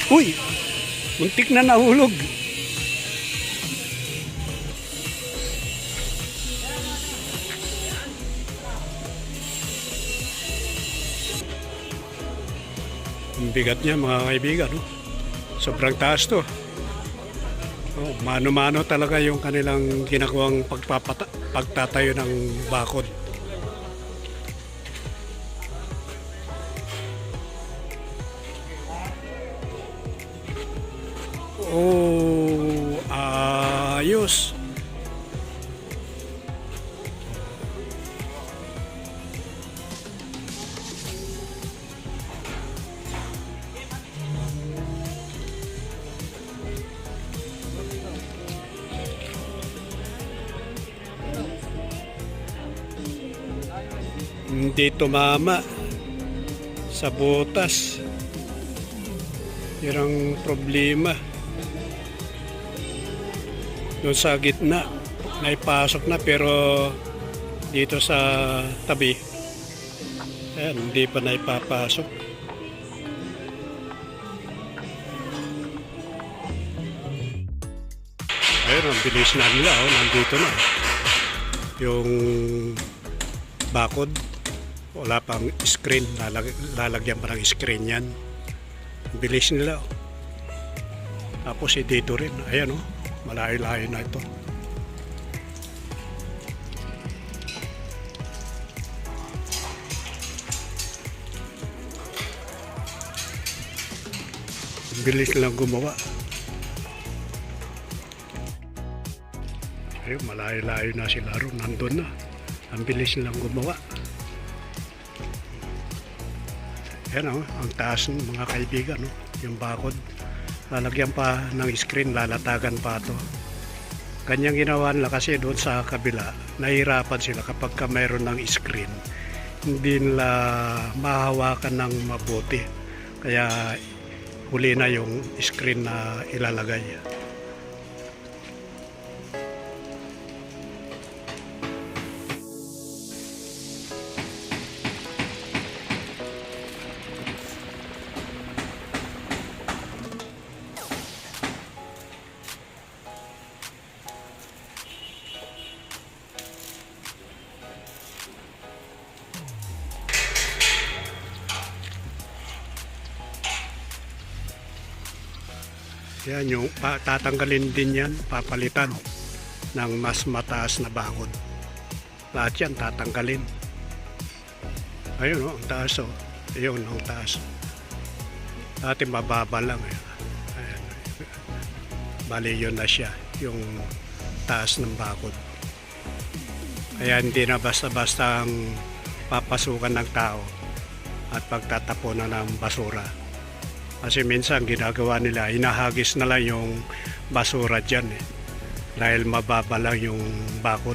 Uy! Muntik na nahulog. Ang bigat niya mga kaibigan. No? Sobrang taas to. Oh, mano-mano talaga yung kanilang ginagawang pagtatayo ng bakod. Oh, ayos. Hindi tumama sa butas. Yan ang problema. Doon sa gitna, naipasok na pero dito sa tabi, ayan, hindi pa naipapasok. Ayun, ang bilis na nila. Oh, nandito na. Yung bakod. Wala pang screen, lalagyan pa ng screen yan. Bilis nila. Tapos dito rin, ayan o, malayo-layo na ito. Bilis nilang gumawa. Ayun, malayo-layo na sila ron, nandun na. Ang bilis nilang gumawa. Yan o, ang taas ng mga kaibigan, no? Yung bakod. Lalagyan pa ng screen, lalatagan pa ito. Kanyang ginawa nila kasi doon sa kabila, nahihirapan sila kapag ka mayroon ng screen. Hindi nila mahawakan ng mabuti. Kaya huli na yung screen na ilalagay. Yan yung tatanggalin din yan, papalitan ng mas mataas na bakod. Lahat yan tatanggalin. Ayun o, ang taas o. Ayun ang taas. Dati mababa lang. Ayan. Bali yun na siya, yung taas ng bakod. Kaya hindi na basta-basta ang papasukan ng tao at pagtatapunan ng basura. Kasi minsan ginagawa nila, hinahagis na lang yung basura dyan dahil mababa lang yung bakod.